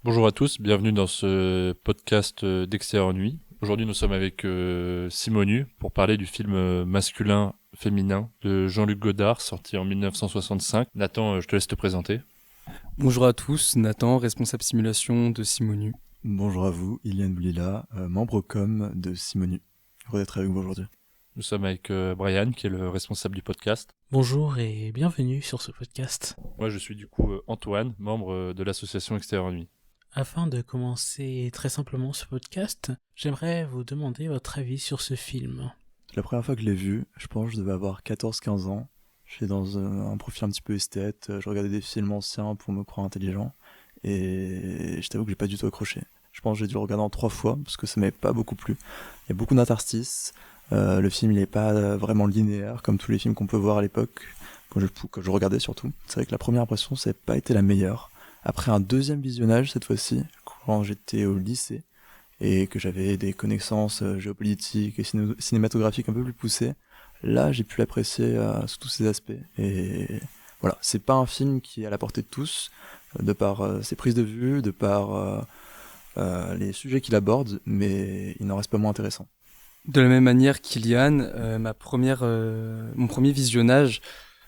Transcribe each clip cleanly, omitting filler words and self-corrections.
Bonjour à tous, bienvenue dans ce podcast d'Extérieur Nuit. Aujourd'hui, nous sommes avec Simonu pour parler du film masculin-féminin de Jean-Luc Godard, sorti en 1965. Nathan, je te laisse te présenter. Bonjour à tous, Nathan, responsable simulation de Simonu. Bonjour à vous, Iliane Boulila, membre com de Simonu. Heureux d'être avec vous aujourd'hui. Nous sommes avec Brian, qui est le responsable du podcast. Bonjour et bienvenue sur ce podcast. Moi, je suis du coup Antoine, membre de l'association Extérieur Nuit. Afin de commencer très simplement ce podcast, j'aimerais vous demander votre avis sur ce film. La première fois que je l'ai vu, je pense que je devais avoir 14-15 ans. J'étais dans un profil un petit peu esthète, je regardais des films anciens pour me croire intelligent, et je t'avoue que j'ai pas du tout accroché. Je pense que j'ai dû le regarder en 3 fois, parce que ça m'avait pas beaucoup plu. Il y a beaucoup d'interstices, le film il est pas vraiment linéaire, comme tous les films qu'on peut voir à l'époque, quand je regardais surtout. C'est vrai que la première impression, ça n'a pas été la meilleure. Après un deuxième visionnage, cette fois-ci, quand j'étais au lycée, et que j'avais des connaissances géopolitiques et cinématographiques un peu plus poussées, là j'ai pu l'apprécier sous tous ses aspects. Et voilà, c'est pas un film qui est à la portée de tous, de par ses prises de vue, de par les sujets qu'il aborde, mais il n'en reste pas moins intéressant. De la même manière qu'Iliane,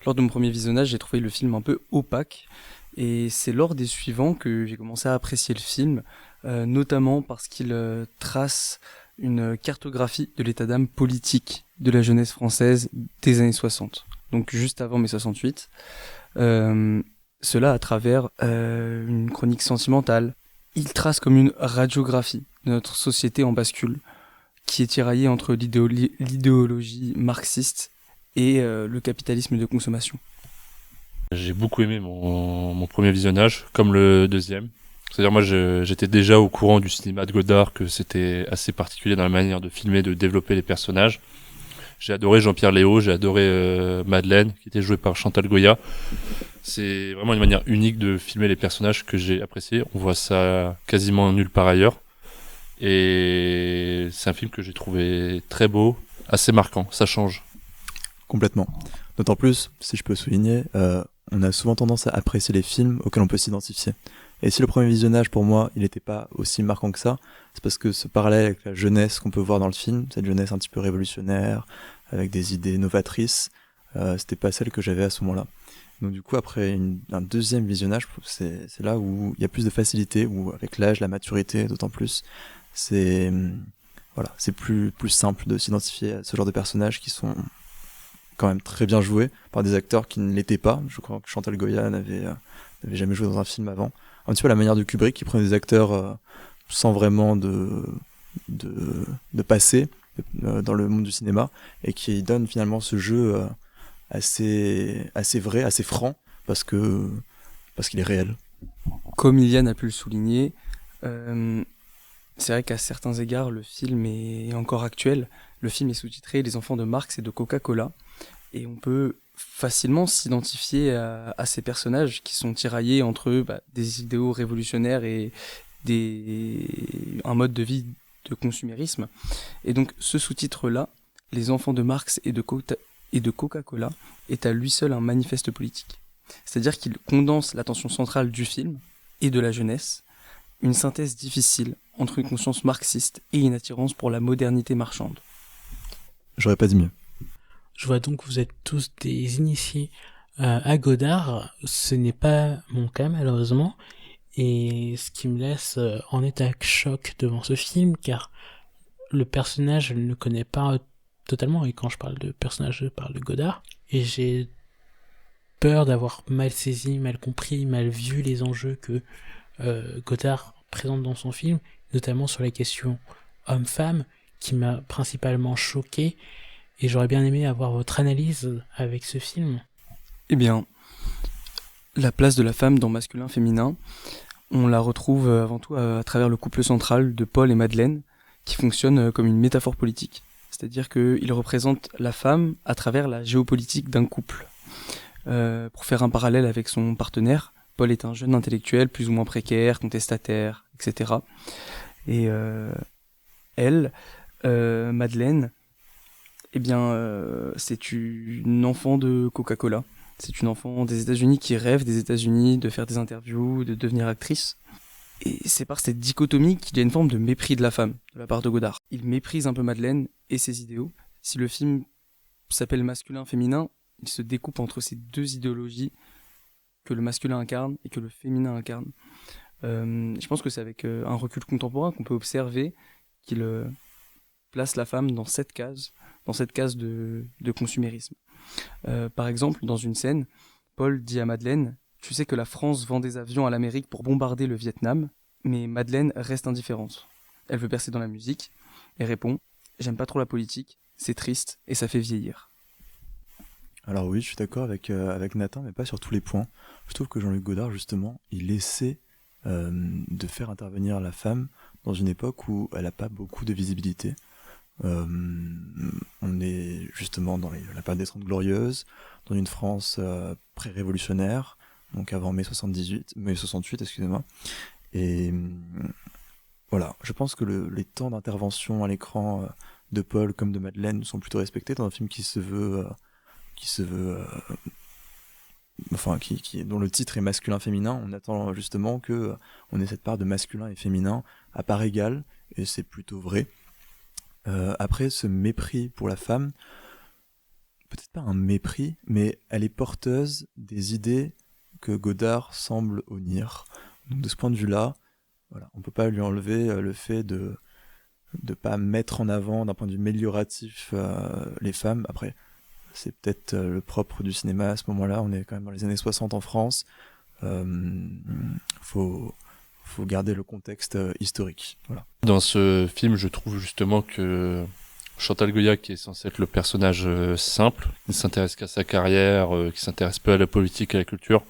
lors de mon premier visionnage, j'ai trouvé le film un peu opaque. Et c'est lors des suivants que j'ai commencé à apprécier le film, notamment parce qu'il trace une cartographie de l'état d'âme politique de la jeunesse française des années 60, donc juste avant mai 68. Cela à travers une chronique sentimentale. Il trace comme une radiographie de notre société en bascule, qui est tiraillée entre l'idéologie marxiste et le capitalisme de consommation. J'ai beaucoup aimé mon premier visionnage, comme le deuxième. C'est-à-dire moi j'étais déjà au courant du cinéma de Godard, que c'était assez particulier dans la manière de filmer, de développer les personnages. J'ai adoré Jean-Pierre Léaud, j'ai adoré Madeleine, qui était jouée par Chantal Goya. C'est vraiment une manière unique de filmer les personnages que j'ai apprécié. On voit ça quasiment nulle part ailleurs. Et c'est un film que j'ai trouvé très beau, assez marquant, ça change. Complètement. D'autant plus, si je peux souligner, on a souvent tendance à apprécier les films auxquels on peut s'identifier. Et si le premier visionnage, pour moi, il n'était pas aussi marquant que ça, c'est parce que ce parallèle avec la jeunesse qu'on peut voir dans le film, cette jeunesse un petit peu révolutionnaire, avec des idées novatrices, c'était pas celle que j'avais à ce moment-là. Donc du coup, après un deuxième visionnage, c'est là où il y a plus de facilité, où avec l'âge, la maturité, d'autant plus, c'est voilà, c'est plus simple de s'identifier à ce genre de personnages qui sont quand même très bien joués par des acteurs qui ne l'étaient pas. Je crois que Chantal Goya n'avait jamais joué dans un film avant. Un petit peu à la manière de Kubrick, qui prenait des acteurs sans vraiment de passé dans le monde du cinéma, et qui donne finalement ce jeu assez vrai, assez franc, parce qu'il est réel. Comme Iliane a pu le souligner, c'est vrai qu'à certains égards, le film est encore actuel. Le film est sous-titré Les enfants de Marx et de Coca-Cola. Et on peut facilement s'identifier à ces personnages qui sont tiraillés entre des idéaux révolutionnaires et un mode de vie de consumérisme. Et donc ce sous-titre-là, Les enfants de Marx et de Coca-Cola, est à lui seul un manifeste politique. C'est-à-dire qu'il condense l'attention centrale du film et de la jeunesse, une synthèse difficile entre une conscience marxiste et une attirance pour la modernité marchande. J'aurais pas dit mieux. Je vois donc que vous êtes tous des initiés à Godard. Ce n'est pas mon cas malheureusement, et ce qui me laisse en état de choc devant ce film, car le personnage je ne le connais pas totalement, et quand je parle de personnage je parle de Godard, et j'ai peur d'avoir mal saisi, mal compris, mal vu les enjeux que Godard présente dans son film, notamment sur la question homme-femme, qui m'a principalement choqué, et j'aurais bien aimé avoir votre analyse avec ce film. Eh bien, la place de la femme dans masculin-féminin, on la retrouve avant tout à travers le couple central de Paul et Madeleine, qui fonctionne comme une métaphore politique. C'est-à-dire qu'il représente la femme à travers la géopolitique d'un couple. Pour faire un parallèle avec son partenaire, Paul est un jeune intellectuel plus ou moins précaire, contestataire, etc. Et elle, Madeleine, eh bien, c'est une enfant de Coca-Cola. C'est une enfant des États-Unis qui rêve des États-Unis, de faire des interviews, de devenir actrice. Et c'est par cette dichotomie qu'il y a une forme de mépris de la femme, de la part de Godard. Il méprise un peu Madeleine et ses idéaux. Si le film s'appelle masculin-féminin, il se découpe entre ces deux idéologies que le masculin incarne et que le féminin incarne. Je pense que c'est avec un recul contemporain qu'on peut observer qu'il place la femme dans cette case de consumérisme. Par exemple, dans une scène, Paul dit à Madeleine « Tu sais que la France vend des avions à l'Amérique pour bombarder le Vietnam ?» Mais Madeleine reste indifférente. Elle veut percer dans la musique et répond « J'aime pas trop la politique, c'est triste et ça fait vieillir. » Alors oui, je suis d'accord avec Nathan, mais pas sur tous les points. Je trouve que Jean-Luc Godard, justement, il essaie de faire intervenir la femme dans une époque où elle n'a pas beaucoup de visibilité. On est justement dans la période des Trente Glorieuses, dans une France pré-révolutionnaire, donc avant mai 68, excusez-moi. Et voilà, je pense que les temps d'intervention à l'écran de Paul comme de Madeleine sont plutôt respectés dans un film qui se veut dont le titre est masculin-féminin. On attend justement que on ait cette part de masculin et féminin à part égale, et c'est plutôt vrai. Après, ce mépris pour la femme, peut-être pas un mépris, mais elle est porteuse des idées que Godard semble honnir. Donc de ce point de vue-là, voilà, on peut pas lui enlever le fait de pas mettre en avant d'un point de vue amélioratif les femmes. Après, c'est peut-être le propre du cinéma à ce moment-là, on est quand même dans les années 60 en France. Faut garder le contexte historique. Voilà. Dans ce film, je trouve justement que Chantal Goya, qui est censée être le personnage simple, qui ne s'intéresse qu'à sa carrière, qui s'intéresse peu à la politique, à la culture,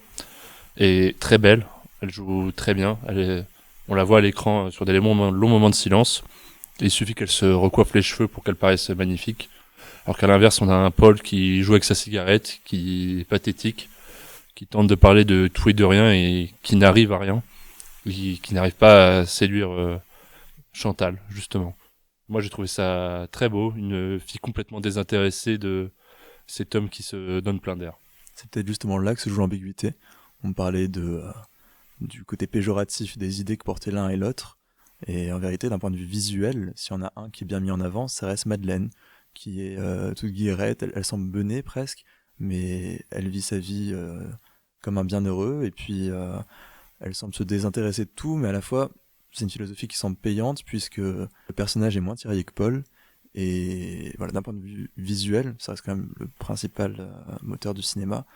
est très belle. Elle joue très bien. On la voit à l'écran sur des longs moments de silence. Et il suffit qu'elle se recoiffe les cheveux pour qu'elle paraisse magnifique. Alors qu'à l'inverse, on a un Paul qui joue avec sa cigarette, qui est pathétique, qui tente de parler de tout et de rien et qui n'arrive à rien. Qui n'arrive pas à séduire Chantal, justement. Moi, j'ai trouvé ça très beau, une fille complètement désintéressée de cet homme qui se donne plein d'air. C'est peut-être justement là que se joue l'ambiguïté. On parlait du côté péjoratif des idées que portaient l'un et l'autre, et en vérité, d'un point de vue visuel, s'il y en a un qui est bien mis en avant, ça reste Madeleine, qui est toute guillerette, elle semble benée presque, mais elle vit sa vie comme un bienheureux, et puis elle semble se désintéresser de tout, mais à la fois, c'est une philosophie qui semble payante, puisque le personnage est moins tiraillé que Paul, et voilà, d'un point de vue visuel, ça reste quand même le principal moteur du cinéma.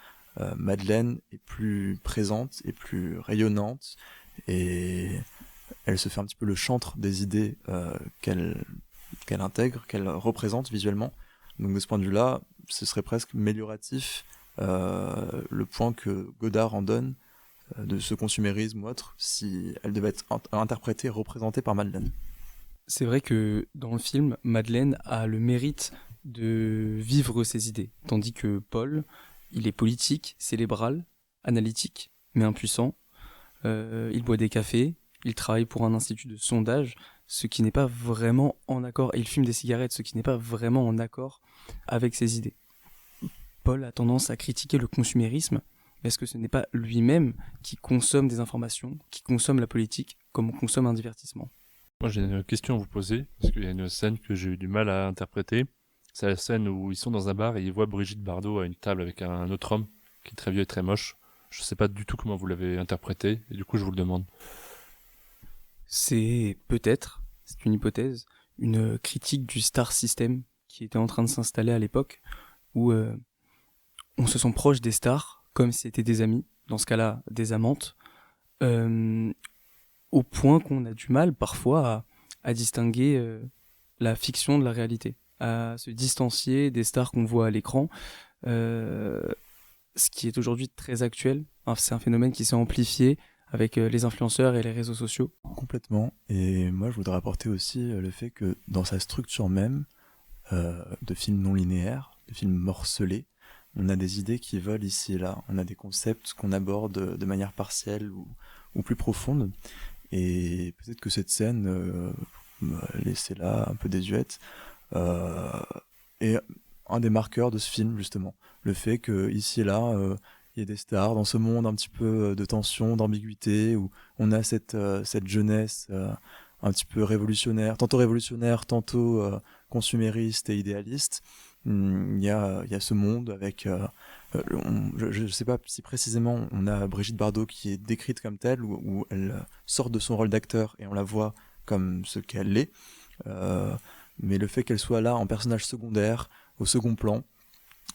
Madeleine est plus présente, est plus rayonnante, et elle se fait un petit peu le chantre des idées qu'elle intègre, qu'elle représente visuellement. Donc de ce point de vue-là, ce serait presque amélioratif le point que Godard en donne de ce consumérisme ou autre, si elle devait être interprétée, représentée par Madeleine. C'est vrai que dans le film, Madeleine a le mérite de vivre ses idées, tandis que Paul, il est politique, cérébral, analytique, mais impuissant. Il boit des cafés, il travaille pour un institut de sondage, ce qui n'est pas vraiment en accord, et il fume des cigarettes, ce qui n'est pas vraiment en accord avec ses idées. Paul a tendance à critiquer le consumérisme, mais est-ce que ce n'est pas lui-même qui consomme des informations, qui consomme la politique, comme on consomme un divertissement ? Moi, j'ai une question à vous poser, parce qu'il y a une scène que j'ai eu du mal à interpréter. C'est la scène où ils sont dans un bar et ils voient Brigitte Bardot à une table avec un autre homme qui est très vieux et très moche. Je sais pas du tout comment vous l'avez interprété, et du coup, je vous le demande. C'est peut-être, c'est une hypothèse, une critique du star system qui était en train de s'installer à l'époque, où on se sent proche des stars, comme si c'était des amis, dans ce cas-là des amantes, au point qu'on a du mal parfois à distinguer la fiction de la réalité, à se distancier des stars qu'on voit à l'écran, ce qui est aujourd'hui très actuel. C'est un phénomène qui s'est amplifié avec les influenceurs et les réseaux sociaux. Complètement. Et moi, je voudrais apporter aussi le fait que dans sa structure même de film non linéaire, de film morcelé, on a des idées qui volent ici et là. On a des concepts qu'on aborde de manière partielle ou plus profonde. Et peut-être que cette scène, laissée là, un peu désuète, est un des marqueurs de ce film, justement. Le fait que ici et là, il y ait des stars dans ce monde un petit peu de tension, d'ambiguïté, où on a cette jeunesse un petit peu révolutionnaire, tantôt consumériste et idéaliste. Il y a ce monde avec... je ne sais pas si précisément on a Brigitte Bardot qui est décrite comme telle, où elle sort de son rôle d'acteur et on la voit comme ce qu'elle est. Mais le fait qu'elle soit là en personnage secondaire, au second plan,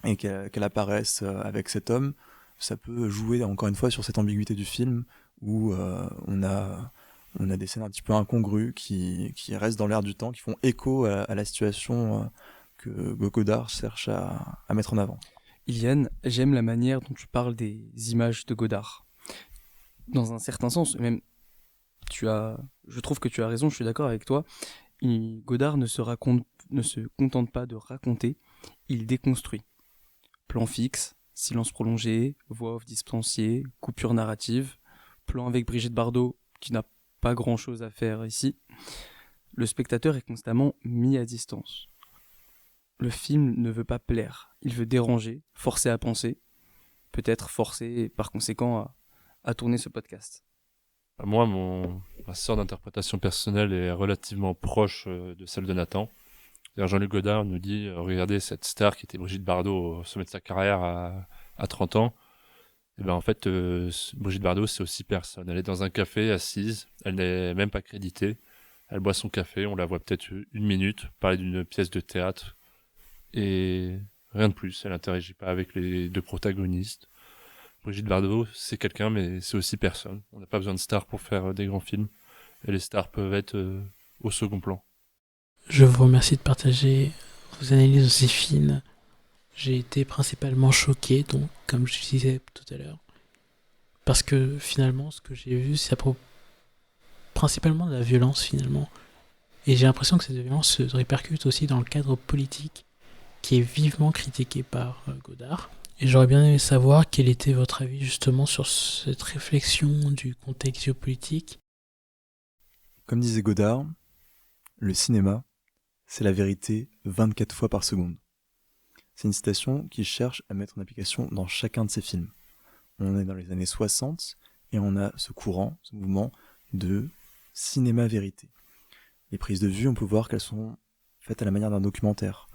et qu'elle apparaisse avec cet homme, ça peut jouer encore une fois sur cette ambiguïté du film où on a des scènes un petit peu incongrues qui restent dans l'air du temps, qui font écho à la situation que Godard cherche à mettre en avant. Iliane, j'aime la manière dont tu parles des images de Godard. Dans un certain sens, même, je trouve que tu as raison, je suis d'accord avec toi. Godard ne se contente pas de raconter, il déconstruit. Plan fixe, silence prolongé, voix off distanciée, coupure narrative, plan avec Brigitte Bardot qui n'a pas grand chose à faire ici. Le spectateur est constamment mis à distance. Le film ne veut pas plaire, il veut déranger, forcer à penser, peut-être forcer par conséquent à tourner ce podcast. Moi, ma sorte d'interprétation personnelle est relativement proche de celle de Nathan. Jean-Luc Godard nous dit regardez cette star qui était Brigitte Bardot au sommet de sa carrière à 30 ans. Et ben en fait, Brigitte Bardot, c'est aussi personne. Elle est dans un café assise, elle n'est même pas créditée. Elle boit son café, on la voit peut-être 1 minute parler d'une pièce de théâtre et rien de plus. Elle n'interagit pas avec les 2 protagonistes. Brigitte Bardot, c'est quelqu'un, mais c'est aussi personne. On n'a pas besoin de stars pour faire des grands films. Et les stars peuvent être au second plan. Je vous remercie de partager vos analyses aussi fines. J'ai été principalement choqué, donc, comme je disais tout à l'heure. Parce que finalement, ce que j'ai vu, c'est principalement de la violence, finalement. Et j'ai l'impression que cette violence se répercute aussi dans le cadre politique, qui est vivement critiqué par Godard. Et j'aurais bien aimé savoir quel était votre avis justement sur cette réflexion du contexte géopolitique. Comme disait Godard, le cinéma, c'est la vérité 24 fois par seconde. C'est une citation qu'il cherche à mettre en application dans chacun de ses films. On est dans les années 60 et on a ce courant, ce mouvement de cinéma-vérité. Les prises de vue, on peut voir qu'elles sont faites à la manière d'un documentaire.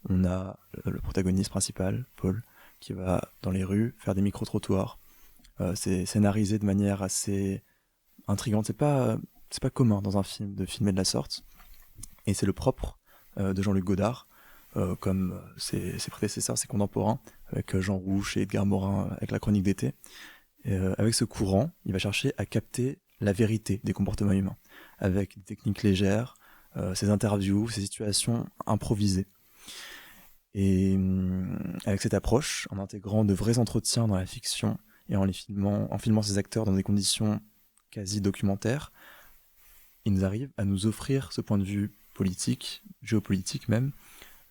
On a le protagoniste principal, Paul, qui va dans les rues faire des micro-trottoirs. C'est scénarisé de manière assez intrigante. C'est pas commun dans un film de filmer de la sorte. Et c'est le propre de Jean-Luc Godard, comme ses prédécesseurs, ses contemporains, avec Jean Rouch et Edgar Morin avec La Chronique d'été. Avec ce courant, il va chercher à capter la vérité des comportements humains, avec des techniques légères, ses interviews, ses situations improvisées. Et avec cette approche, en intégrant de vrais entretiens dans la fiction et en filmant ses acteurs dans des conditions quasi documentaires, il nous arrive à nous offrir ce point de vue politique, géopolitique même,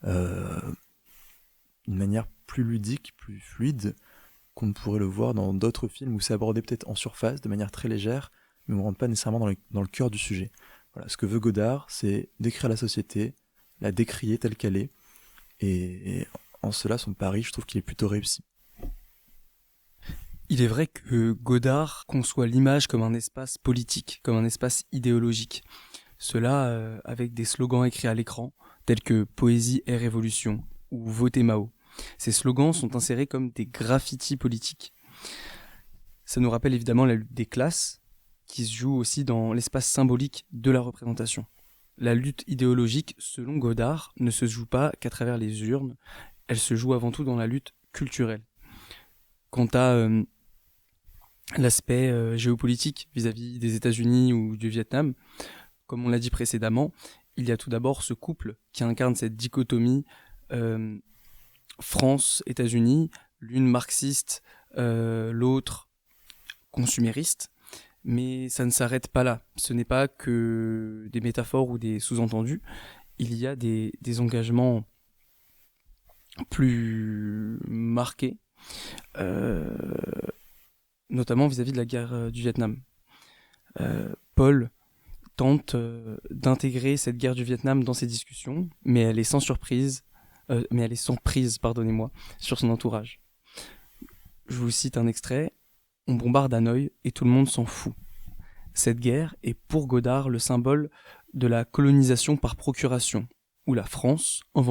d'une manière plus ludique, plus fluide, qu'on ne pourrait le voir dans d'autres films où c'est abordé peut-être en surface, de manière très légère, mais on ne rentre pas nécessairement dans le cœur du sujet. Voilà, ce que veut Godard, c'est décrire la société, la décrier telle qu'elle est, et en cela, son pari, je trouve qu'il est plutôt réussi. Il est vrai que Godard conçoit l'image comme un espace politique, comme un espace idéologique. Cela avec des slogans écrits à l'écran, tels que « Poésie et révolution » ou « Votez Mao ». Ces slogans sont insérés comme des graffitis politiques. Ça nous rappelle évidemment la lutte des classes, qui se joue aussi dans l'espace symbolique de la représentation. La lutte idéologique, selon Godard, ne se joue pas qu'à travers les urnes, elle se joue avant tout dans la lutte culturelle. Quant à l'aspect géopolitique vis-à-vis des États-Unis ou du Vietnam, comme on l'a dit précédemment, il y a tout d'abord ce couple qui incarne cette dichotomie France-États-Unis, l'une marxiste, l'autre consumériste. Mais ça ne s'arrête pas là. Ce n'est pas que des métaphores ou des sous-entendus. Il y a des engagements plus marqués, notamment vis-à-vis de la guerre du Vietnam. Paul tente d'intégrer cette guerre du Vietnam dans ses discussions, mais elle est sans prise, sur son entourage. Je vous cite un extrait. On bombarde Hanoï et tout le monde s'en fout. Cette guerre est pour Godard le symbole de la colonisation par procuration, où la France, en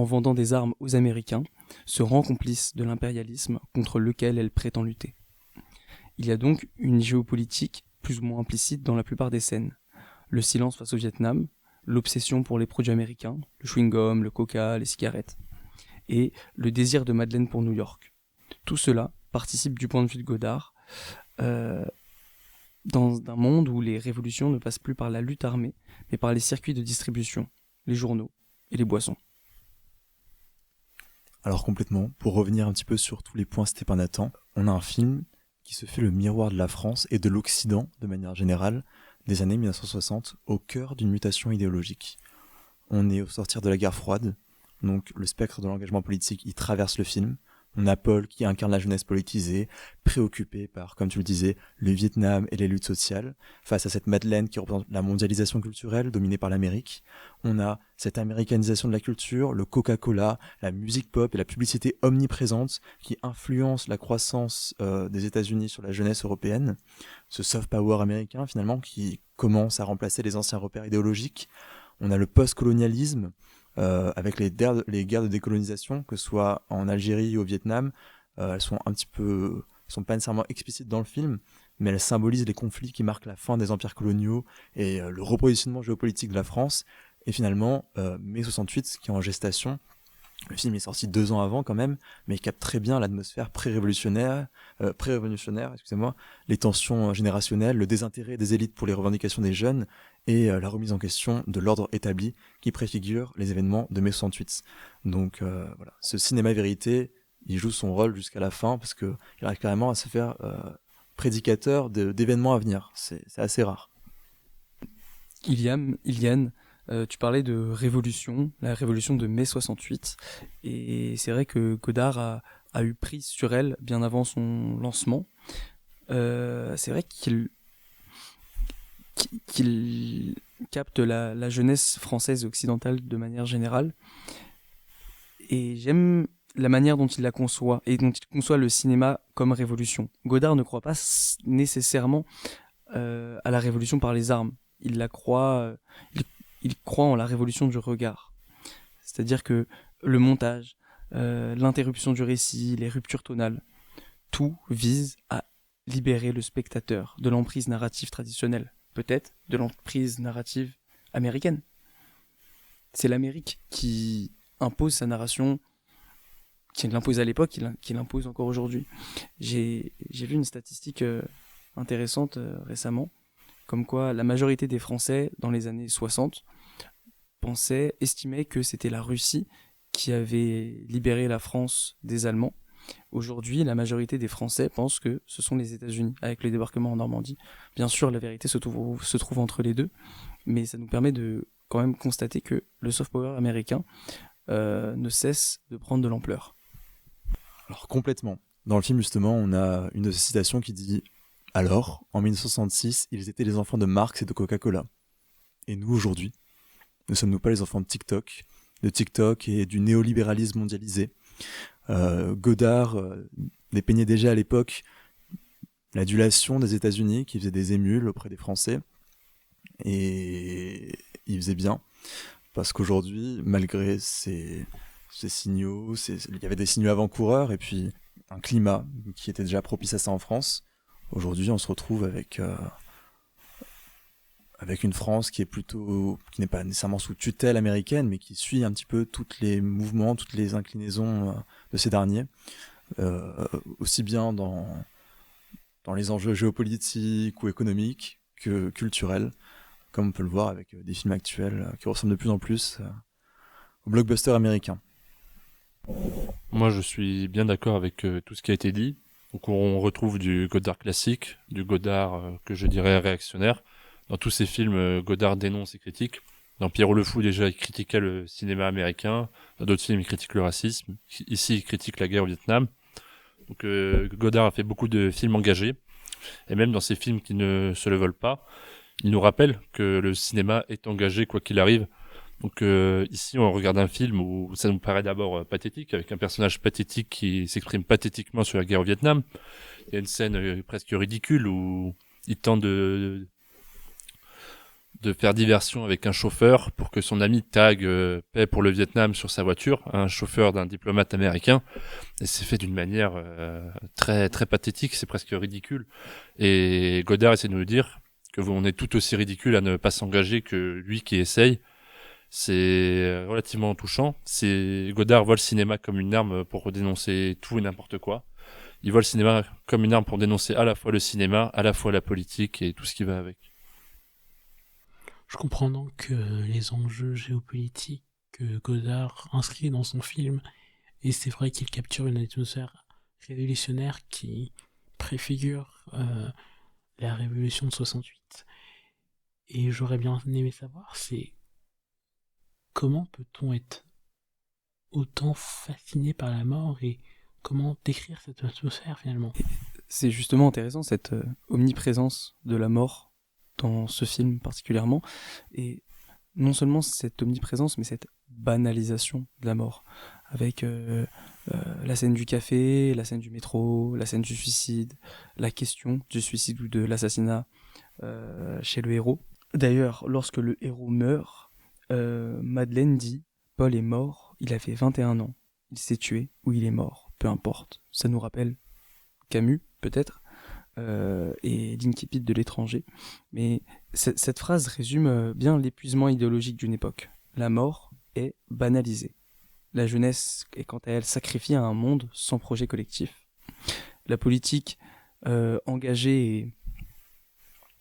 vendant des armes aux Américains, se rend complice de l'impérialisme contre lequel elle prétend lutter. Il y a donc une géopolitique plus ou moins implicite dans la plupart des scènes. Le silence face au Vietnam, l'obsession pour les produits américains, le chewing-gum, le coca, les cigarettes, et le désir de Madeleine pour New York. Tout cela participe du point de vue de Godard dans un monde où les révolutions ne passent plus par la lutte armée, mais par les circuits de distribution, les journaux et les boissons. Alors complètement, pour revenir un petit peu sur tous les points cités par Nathan, on a un film qui se fait le miroir de la France et de l'Occident, de manière générale, des années 1960, au cœur d'une mutation idéologique. On est au sortir de la guerre froide, donc le spectre de l'engagement politique y traverse le film. On a Paul qui incarne la jeunesse politisée, préoccupée par, comme tu le disais, le Vietnam et les luttes sociales, face à cette Madeleine qui représente la mondialisation culturelle dominée par l'Amérique. On a cette américanisation de la culture, le Coca-Cola, la musique pop et la publicité omniprésente qui influencent la croissance des États-Unis sur la jeunesse européenne. Ce soft power américain, finalement, qui commence à remplacer les anciens repères idéologiques. On a le post-colonialisme, avec les guerres de décolonisation, que ce soit en Algérie ou au Vietnam. Elles sont pas nécessairement explicites dans le film, mais elles symbolisent les conflits qui marquent la fin des empires coloniaux et le repositionnement géopolitique de la France. Et finalement, mai 68, qui est en gestation, le film est sorti 2 ans avant quand même, mais il capte très bien l'atmosphère pré-révolutionnaire, les tensions générationnelles, le désintérêt des élites pour les revendications des jeunes et la remise en question de l'ordre établi qui préfigure les événements de mai 68. Donc voilà, ce cinéma vérité, il joue son rôle jusqu'à la fin parce qu'il arrive carrément à se faire prédicateur d'événements à venir. C'est assez rare. Iliane, tu parlais de révolution, la révolution de mai 68, et c'est vrai que Godard a eu prise sur elle bien avant son lancement. C'est vrai qu'il capte la jeunesse française et occidentale de manière générale, et j'aime la manière dont il la conçoit, et dont il conçoit le cinéma comme révolution. Godard ne croit pas nécessairement à la révolution par les armes. Il croit en la révolution du regard. C'est-à-dire que le montage, l'interruption du récit, les ruptures tonales, tout vise à libérer le spectateur de l'emprise narrative traditionnelle, peut-être de l'emprise narrative américaine. C'est l'Amérique qui impose sa narration, qui l'impose à l'époque, qui l'impose encore aujourd'hui. J'ai vu une statistique intéressante récemment, comme quoi la majorité des Français, dans les années 60, estimaient que c'était la Russie qui avait libéré la France des Allemands. Aujourd'hui, la majorité des Français pensent que ce sont les États-Unis, avec le débarquement en Normandie. Bien sûr, la vérité se trouve entre les deux, mais ça nous permet de quand même constater que le soft power américain ne cesse de prendre de l'ampleur. Alors complètement. Dans le film, justement, on a une de ces citations qui dit « Alors, en 1966, ils étaient les enfants de Marx et de Coca-Cola. Et nous, aujourd'hui, ne sommes-nous pas les enfants de TikTok et du néolibéralisme mondialisé ?» Godard dépeignait déjà à l'époque l'adulation des États-Unis qui faisait des émules auprès des Français, et il faisait bien, parce qu'aujourd'hui, malgré ces signaux, il y avait des signaux avant-coureurs et puis un climat qui était déjà propice à ça en France. Aujourd'hui, on se retrouve avec une France qui n'est pas nécessairement sous tutelle américaine, mais qui suit un petit peu tous les mouvements, toutes les inclinaisons de ces derniers, aussi bien dans les enjeux géopolitiques ou économiques que culturels, comme on peut le voir avec des films actuels qui ressemblent de plus en plus au blockbuster américain. Moi, je suis bien d'accord avec tout ce qui a été dit. Donc, on retrouve du Godard classique, du Godard que je dirais réactionnaire. Dans tous ces films, Godard dénonce et critique. Dans Pierrot le Fou, déjà, il critiquait le cinéma américain. Dans d'autres films, il critique le racisme. Ici, il critique la guerre au Vietnam. Donc, Godard a fait beaucoup de films engagés. Et même dans ces films qui ne se le veulent pas, il nous rappelle que le cinéma est engagé quoi qu'il arrive. Donc ici, on regarde un film où ça nous paraît d'abord pathétique, avec un personnage pathétique qui s'exprime pathétiquement sur la guerre au Vietnam. Il y a une scène presque ridicule où il tente de faire diversion avec un chauffeur pour que son ami tague paix pour le Vietnam sur sa voiture, un chauffeur d'un diplomate américain. Et c'est fait d'une manière très très pathétique, c'est presque ridicule. Et Godard essaie de nous dire que on est tout aussi ridicule à ne pas s'engager que lui qui essaye. C'est relativement touchant. Godard voit le cinéma comme une arme pour dénoncer tout et n'importe quoi. Il voit le cinéma comme une arme pour dénoncer à la fois le cinéma, à la fois la politique et tout ce qui va avec. Je comprends donc les enjeux géopolitiques que Godard inscrit dans son film, et c'est vrai qu'il capture une atmosphère révolutionnaire qui préfigure la révolution de 68. Et j'aurais bien aimé savoir, c'est comment peut-on être autant fasciné par la mort et comment décrire cette atmosphère finalement. C'est justement intéressant cette omniprésence de la mort dans ce film particulièrement, et non seulement cette omniprésence mais cette banalisation de la mort avec la scène du café, la scène du métro, la scène du suicide, la question du suicide ou de l'assassinat chez le héros. D'ailleurs, lorsque le héros meurt, Madeleine dit « Paul est mort, il avait 21 ans, il s'est tué ou il est mort, peu importe ». Ça nous rappelle Camus, peut-être, et l'incipit de l'étranger. Mais cette phrase résume bien l'épuisement idéologique d'une époque. La mort est banalisée. La jeunesse est quant à elle sacrifiée à un monde sans projet collectif. La politique engagée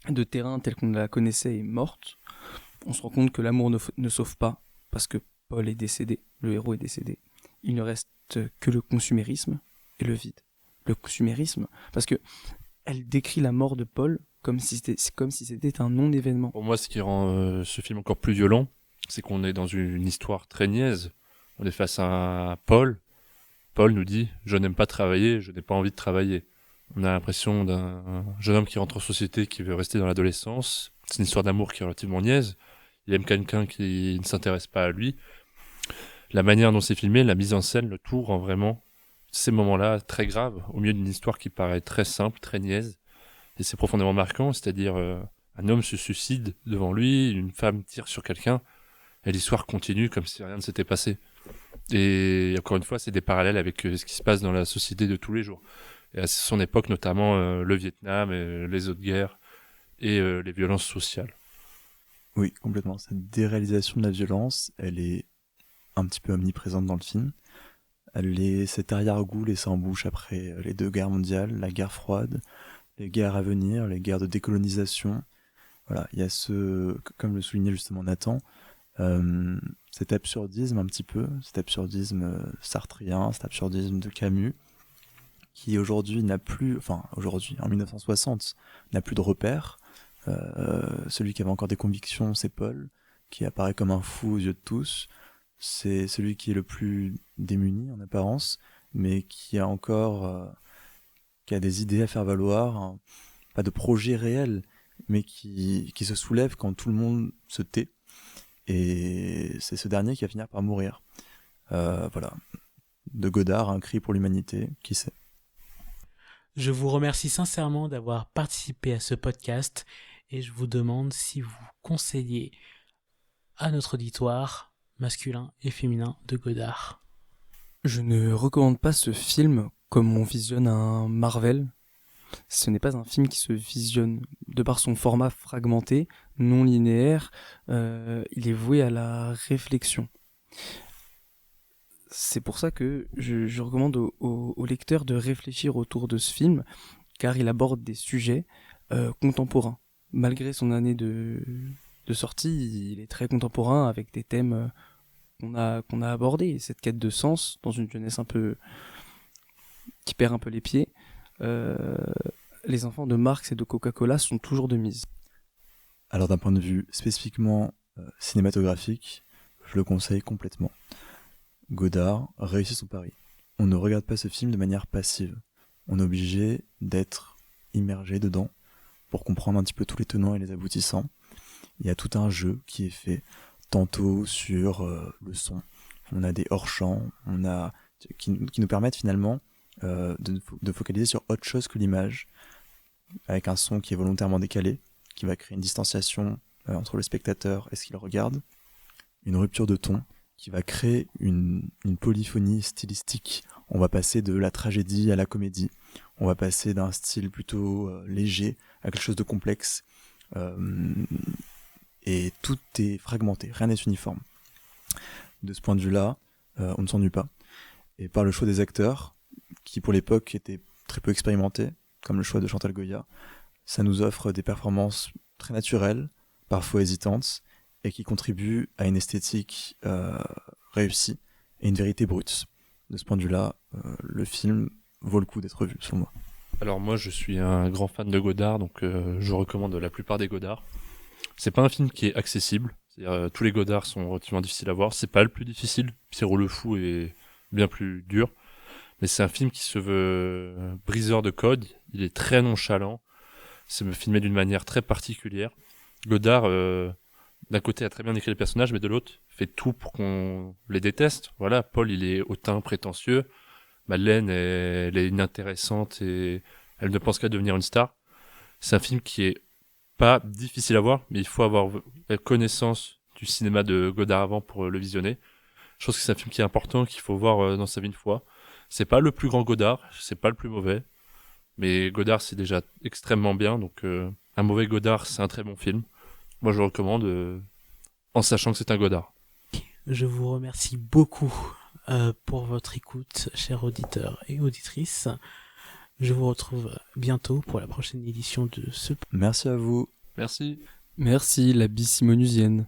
de terrain telle qu'on la connaissait est morte. On se rend compte que l'amour ne sauve pas parce que Paul est décédé, le héros est décédé. Il ne reste que le consumérisme et le vide. Le consumérisme, parce que elle décrit la mort de Paul comme si c'était un non-événement. Pour moi, ce qui rend ce film encore plus violent, c'est qu'on est dans une histoire très niaise. On est face à Paul. Paul nous dit « Je n'aime pas travailler, je n'ai pas envie de travailler ». On a l'impression d'un jeune homme qui rentre en société, qui veut rester dans l'adolescence. C'est une histoire d'amour qui est relativement niaise. Il aime quelqu'un qui ne s'intéresse pas à lui. La manière dont c'est filmé, la mise en scène, le tout rend vraiment ces moments-là très graves, au milieu d'une histoire qui paraît très simple, très niaise. Et c'est profondément marquant, c'est-à-dire un homme se suicide devant lui, une femme tire sur quelqu'un, et l'histoire continue comme si rien ne s'était passé. Et encore une fois, c'est des parallèles avec ce qui se passe dans la société de tous les jours. Et à son époque, notamment le Vietnam, et les autres guerres et les violences sociales. Oui, complètement. Cette déréalisation de la violence, elle est un petit peu omniprésente dans le film. Elle est cet arrière-goût laissé en bouche après les 2 guerres mondiales, la guerre froide, les guerres à venir, les guerres de décolonisation. Voilà, il y a comme le soulignait justement Nathan, cet absurdisme un petit peu, cet absurdisme sartrien, cet absurdisme de Camus, qui aujourd'hui en 1960, n'a plus de repères. Celui qui avait encore des convictions, c'est Paul, qui apparaît comme un fou aux yeux de tous. C'est celui qui est le plus démuni en apparence, mais qui a des idées à faire valoir, hein, pas de projet réel, mais qui se soulève quand tout le monde se tait. Et c'est ce dernier qui va finir par mourir. Voilà. De Godard, un cri pour l'humanité, qui sait. Je vous remercie sincèrement d'avoir participé à ce podcast et je vous demande si vous conseillez à notre auditoire masculin et féminin de Godard. Je ne recommande pas ce film comme on visionne un Marvel. Ce n'est pas un film qui se visionne de par son format fragmenté, non linéaire. Il est voué à la réflexion. C'est pour ça que je recommande aux lecteurs de réfléchir autour de ce film, car il aborde des sujets contemporains. Malgré son année de sortie, il est très contemporain avec des thèmes qu'on a abordés. Cette quête de sens dans une jeunesse un peu qui perd un peu les pieds. Les enfants de Marx et de Coca-Cola sont toujours de mise. Alors d'un point de vue spécifiquement cinématographique, je le conseille complètement. Godard réussit son pari. On ne regarde pas ce film de manière passive. On est obligé d'être immergé dedans pour comprendre un petit peu tous les tenants et les aboutissants. Il y a tout un jeu qui est fait, tantôt sur le son. On a des hors-champs, qui nous permettent finalement de focaliser sur autre chose que l'image, avec un son qui est volontairement décalé, qui va créer une distanciation entre le spectateur et ce qu'il regarde, une rupture de ton, qui va créer une polyphonie stylistique. On va passer de la tragédie à la comédie, on va passer d'un style plutôt léger à quelque chose de complexe, et tout est fragmenté, rien n'est uniforme. De ce point de vue-là, on ne s'ennuie pas. Et par le choix des acteurs, qui pour l'époque étaient très peu expérimentés, comme le choix de Chantal Goya, ça nous offre des performances très naturelles, parfois hésitantes, et qui contribuent à une esthétique réussie et une vérité brute. De ce point de vue-là, le film vaut le coup d'être vu, selon moi. Alors moi, je suis un grand fan de Godard, donc je recommande la plupart des Godard. C'est pas un film qui est accessible, c'est-à-dire tous les Godard sont relativement difficiles à voir. C'est pas le plus difficile, Pierrot le Fou est bien plus dur, mais c'est un film qui se veut briseur de code. Il est très nonchalant, c'est filmé d'une manière très particulière. Godard, d'un côté, a très bien écrit les personnages, mais de l'autre, fait tout pour qu'on les déteste. Voilà, Paul, il est hautain, prétentieux. Madeleine, elle est inintéressante et elle ne pense qu'à devenir une star. C'est un film qui est pas difficile à voir, mais il faut avoir la connaissance du cinéma de Godard avant pour le visionner. Je pense que c'est un film qui est important, qu'il faut voir dans sa vie une fois. C'est pas le plus grand Godard, c'est pas le plus mauvais, mais Godard c'est déjà extrêmement bien, donc un mauvais Godard c'est un très bon film. Moi je le recommande en sachant que c'est un Godard. Je vous remercie beaucoup pour votre écoute, chers auditeurs et auditrices. Je vous retrouve bientôt pour la prochaine édition de ce... Merci à vous. Merci. Merci, la bise simonusienne.